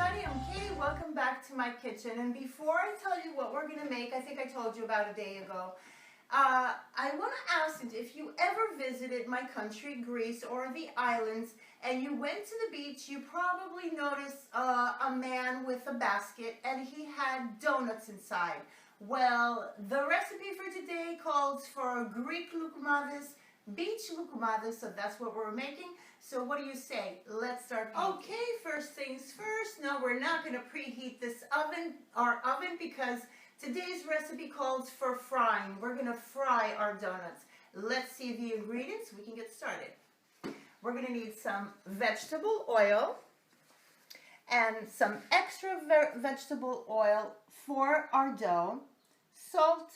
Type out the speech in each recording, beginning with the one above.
everybody, I'm Katie. Welcome back to my kitchen. And before I tell you what we're going to make, I think I told you about a day ago, I want to ask you if you ever visited my country, Greece, or the islands, and you went to the beach, you probably noticed a man with a basket, and he had donuts inside. Well, the recipe for today calls for Greek loukoumades, beach loukoumades, so that's what we're making. So what do you say? Let's start making. Okay, first things first. No, we're not going to preheat this our oven, because today's recipe calls for frying. We're going to fry our donuts. Let's see the ingredients. We can get started. We're going to need some vegetable oil and some extra vegetable oil for our dough, salt,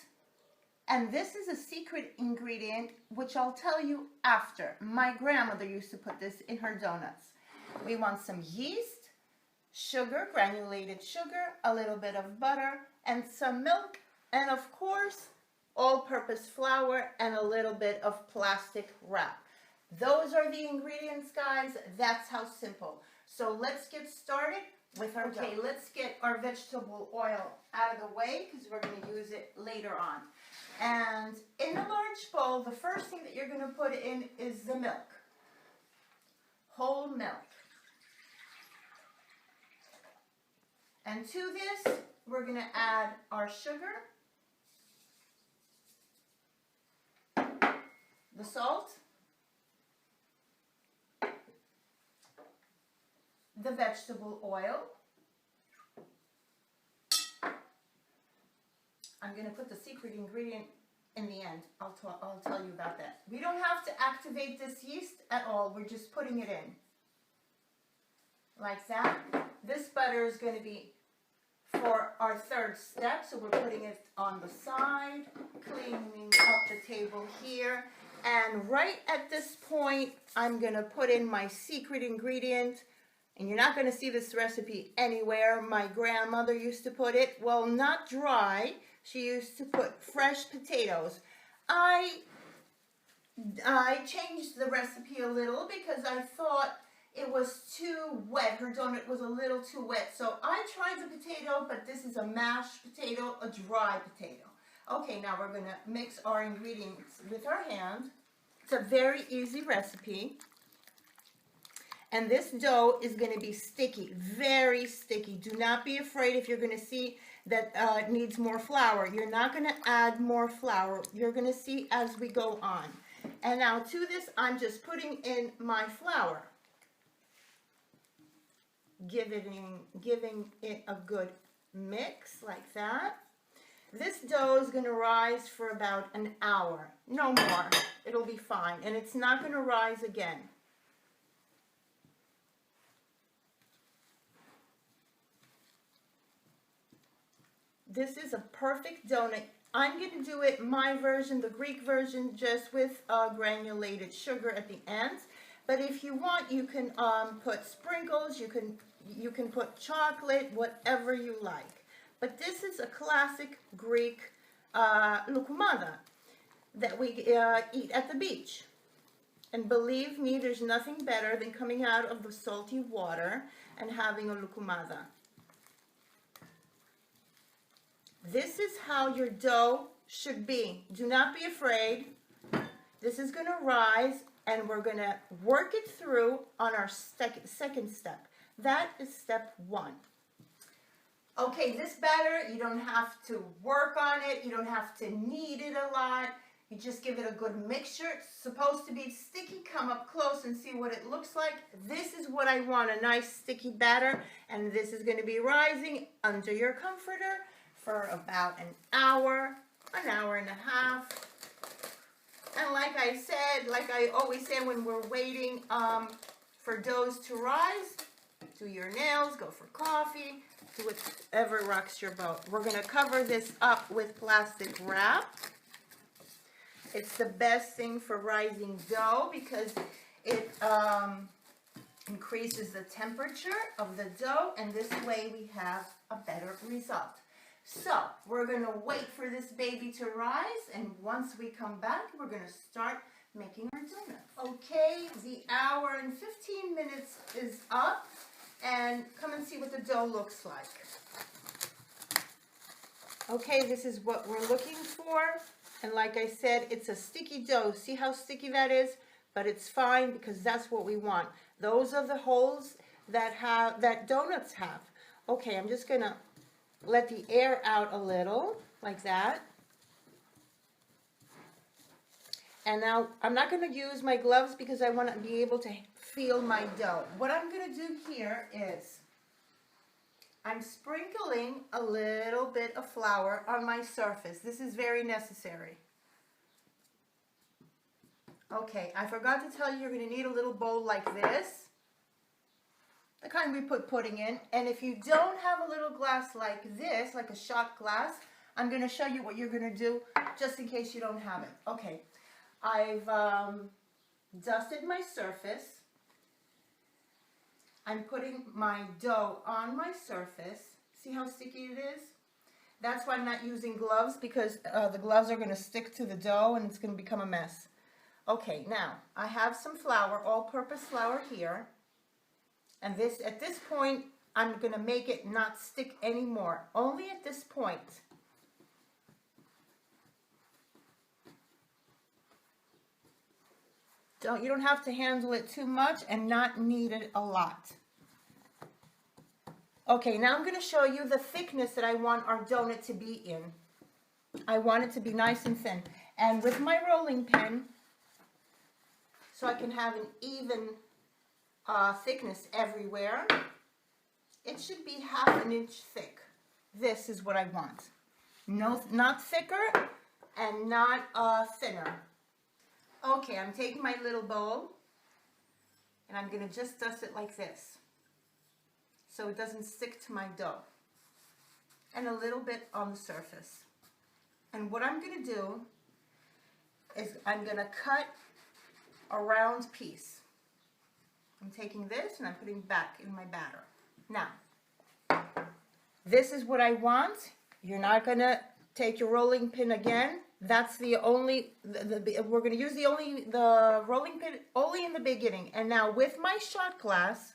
and this is a secret ingredient which I'll tell you after. My grandmother used to put this in her donuts. We want some yeast, sugar, granulated sugar, a little bit of butter, and some milk, and of course, all-purpose flour and a little bit of plastic wrap. Those are the ingredients, guys. That's how simple. So let's get started with our dough. Okay, let's get our vegetable oil out of the way because we're going to use it later on. And in a large bowl, the first thing that you're going to put in is the milk. Whole milk. And to this, we're going to add our sugar, the salt, the vegetable oil. I'm going to put the secret ingredient in the end. I'll tell you about that. We don't have to activate this yeast at all. We're just putting it in. Like that. This butter is going to be for our third step. So we're putting it on the side, cleaning up the table here. And right at this point, I'm going to put in my secret ingredient. And you're not going to see this recipe anywhere. My grandmother used to put it, well, not dry. She used to put fresh potatoes. I changed the recipe a little because I thought it was too wet. Her donut was a little too wet. So I tried the potato, but this is a mashed potato, a dry potato. Okay, now we're going to mix our ingredients with our hand. It's a very easy recipe. And this dough is going to be sticky, very sticky. Do not be afraid if you're going to see that it needs more flour. You're not going to add more flour. You're going to see as we go on. And now to this, I'm just putting in my flour. Giving it a good mix like that. This dough is going to rise for about an hour. No more. It'll be fine. And it's not going to rise again. This is a perfect donut. I'm going to do it my version, the Greek version, just with granulated sugar at the ends. But if you want, you can put sprinkles. You can put chocolate, whatever you like. But this is a classic Greek loukoumada that we eat at the beach. And believe me, there's nothing better than coming out of the salty water and having a loukoumada. This is how your dough should be. Do not be afraid. This is going to rise, and we're going to work it through on our second step. That is step 1. Okay, this batter, you don't have to work on it. You don't have to knead it a lot. You just give it a good mixture. It's supposed to be sticky. Come up close and see what it looks like. This is what I want, a nice sticky batter. And this is going to be rising under your comforter for about an hour and a half. And like I said, like I always say when we're waiting for doughs to rise, do your nails, go for coffee, do whatever rocks your boat. We're going to cover this up with plastic wrap. It's the best thing for rising dough because it increases the temperature of the dough, and this way we have a better result. So we're going to wait for this baby to rise, and once we come back, we're going to start making our donuts. Okay, the hour and 15 minutes is up, and come and see what the dough looks like. Okay, this is what we're looking for. And like I said, it's a sticky dough. See how sticky that is? But it's fine because that's what we want. Those are the holes that donuts have. Okay, I'm just gonna let the air out a little, like that. And now I'm not gonna use my gloves because I wanna be able to feel my dough. What I'm gonna do here is I'm sprinkling a little bit of flour on my surface. This is very necessary. Okay, I forgot to tell you, you're going to need a little bowl like this, the kind we put pudding in. And if you don't have a little glass like this, like a shot glass, I'm going to show you what you're going to do just in case you don't have it. Okay, I've dusted my surface. I'm putting my dough on my surface. See how sticky it is? That's why I'm not using gloves, because the gloves are going to stick to the dough and it's going to become a mess. Okay, now I have some flour, all-purpose flour here. And at this point, I'm going to make it not stick anymore. Only at this point. You don't have to handle it too much and not knead it a lot. Okay, now I'm going to show you the thickness that I want our donut to be in. I want it to be nice and thin. And with my rolling pin, so I can have an even thickness everywhere, it should be 1/2 inch thick. This is what I want. No, not thicker and not thinner. Okay, I'm taking my little bowl and I'm going to just dust it like this so it doesn't stick to my dough, and a little bit on the surface. And what I'm going to do is I'm going to cut a round piece. I'm taking this and I'm putting it back in my batter. Now, this is what I want. You're not going to take your rolling pin again. That's the only, we're going to use the rolling pin only in the beginning. And now with my shot glass,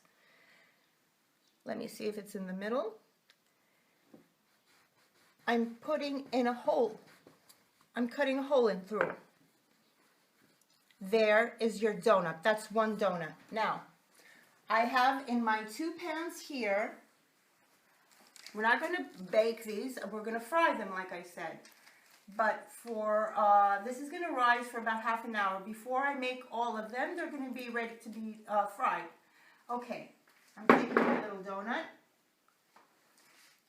let me see if it's in the middle. I'm putting in a hole. I'm cutting a hole in through. There is your donut. That's one donut. Now, I have in my 2 pans here, we're not going to bake these, we're going to fry them like I said. But for, this is going to rise for about 1/2 hour. Before I make all of them, they're going to be ready to be fried. Okay, I'm taking my little donut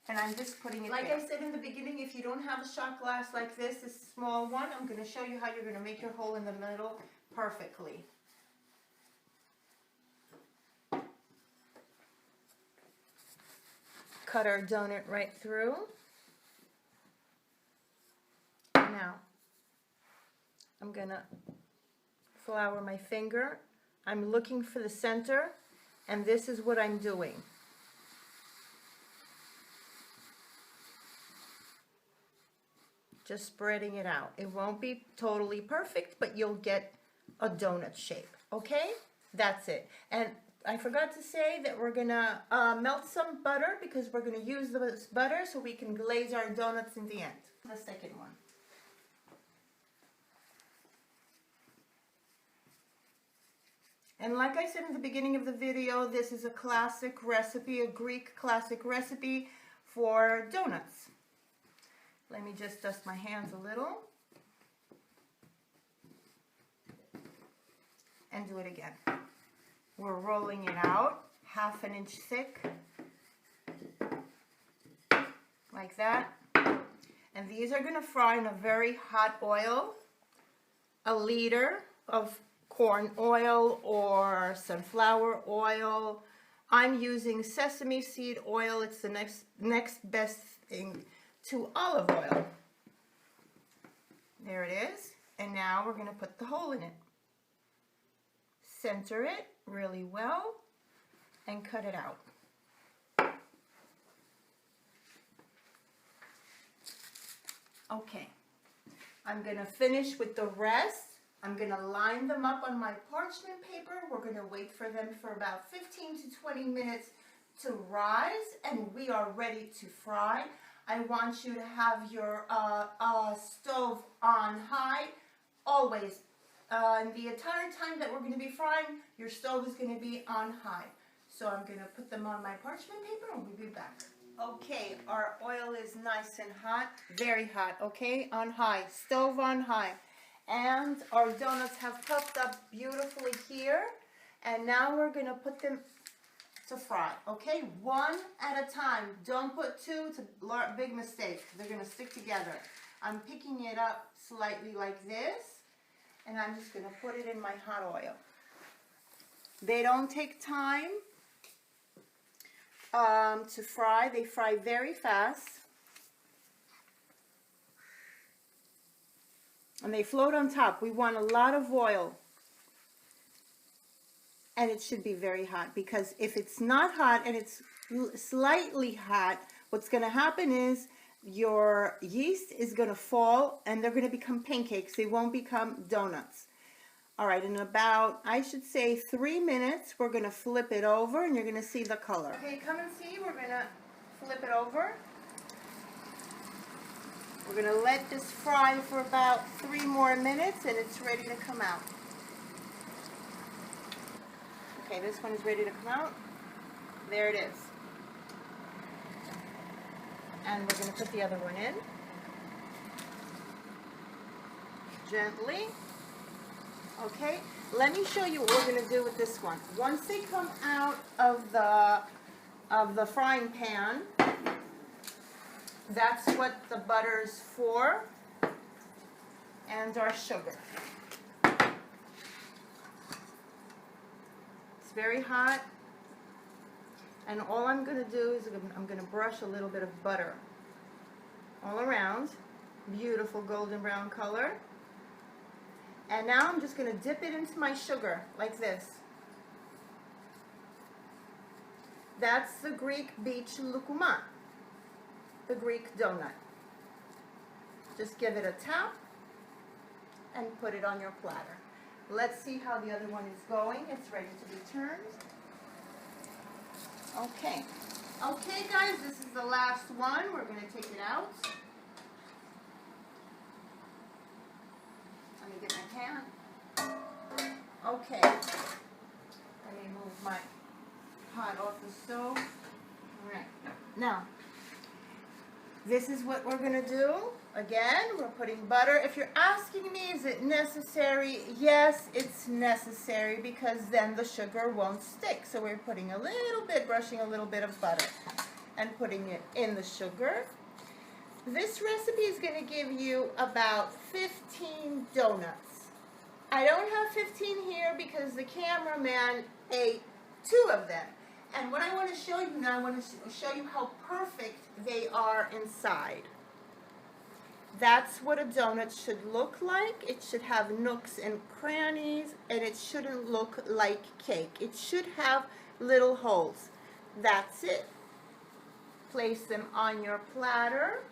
and I'm just putting it like I said in the beginning, if you don't have a shot glass like this small one, I'm going to show you how you're going to make your hole in the middle perfectly. Cut our donut right through. Now, I'm going to flour my finger. I'm looking for the center, and this is what I'm doing. Just spreading it out. It won't be totally perfect, but you'll get a donut shape. Okay? That's it. And I forgot to say that we're going to melt some butter, because we're going to use this butter so we can glaze our donuts in the end. The second one. And like I said in the beginning of the video, this is a classic recipe, a Greek classic recipe for donuts. Let me just dust my hands a little. And do it again. We're rolling it out, 1/2 inch thick. Like that. And these are going to fry in a very hot oil. A liter of corn oil or sunflower oil. I'm using sesame seed oil. It's the next best thing to olive oil. There it is. And now we're going to put the hole in it. Center it really well and cut it out. Okay. I'm going to finish with the rest. I'm going to line them up on my parchment paper. We're going to wait for them for about 15 to 20 minutes to rise and we are ready to fry. I want you to have your stove on high always. The entire time that we're going to be frying, your stove is going to be on high. So I'm going to put them on my parchment paper and we'll be back. Okay, our oil is nice and hot, very hot, okay, on high, stove on high. And our donuts have puffed up beautifully here. And now we're going to put them to fry, okay, one at a time. Don't put two, it's a big mistake. They're going to stick together. I'm picking it up slightly like this, and I'm just going to put it in my hot oil. They don't take time to fry. They fry very fast. And they float on top. We want a lot of oil. And it should be very hot, because if it's not hot and it's slightly hot, what's going to happen is your yeast is going to fall and they're going to become pancakes. They won't become donuts. All right, in about, I should say 3 minutes, we're going to flip it over and you're going to see the color. Okay, come and see. We're going to flip it over. We're going to let this fry for about 3 more minutes and it's ready to come out. Okay, this one is ready to come out. There it is. And we're going to put the other one in. Gently. Okay, let me show you what we're going to do with this one. Once they come out of the frying pan, that's what the butter's for, and our sugar. It's very hot, and all I'm going to do is I'm going to brush a little bit of butter all around. Beautiful golden brown color. And now I'm just going to dip it into my sugar like this. That's the Greek beach lukuma, the Greek donut. Just give it a tap and put it on your platter. Let's see how the other one is going. It's ready to be turned. Okay. Okay, guys, this is the last one. We're going to take it out. Let me get my pan. Okay. Let me move my pot off the stove. All right. Now, this is what we're going to do. Again, we're putting butter. If you're asking me, is it necessary? Yes, it's necessary, because then the sugar won't stick. So we're putting a little bit, brushing a little bit of butter and putting it in the sugar. This recipe is going to give you about 15 donuts. I don't have 15 here because the cameraman ate 2 of them. And what I want to show you now, I want to show you how perfect they are inside. That's what a donut should look like. It should have nooks and crannies, and it shouldn't look like cake. It should have little holes. That's it. Place them on your platter.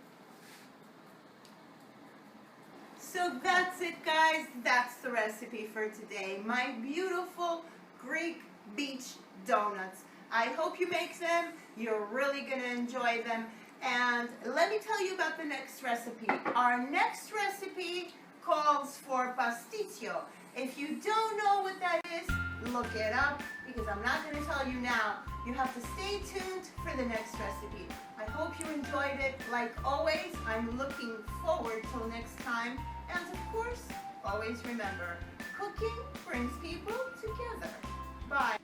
So that's it, guys. That's the recipe for today. My beautiful Greek beach donuts. I hope you make them. You're really going to enjoy them. And let me tell you about the next recipe. Our next recipe calls for pasticcio. If you don't know what that is, look it up, because I'm not going to tell you now. You have to stay tuned for the next recipe. I hope you enjoyed it. Like always, I'm looking forward till next time. And of course, always remember, cooking brings people together. Bye.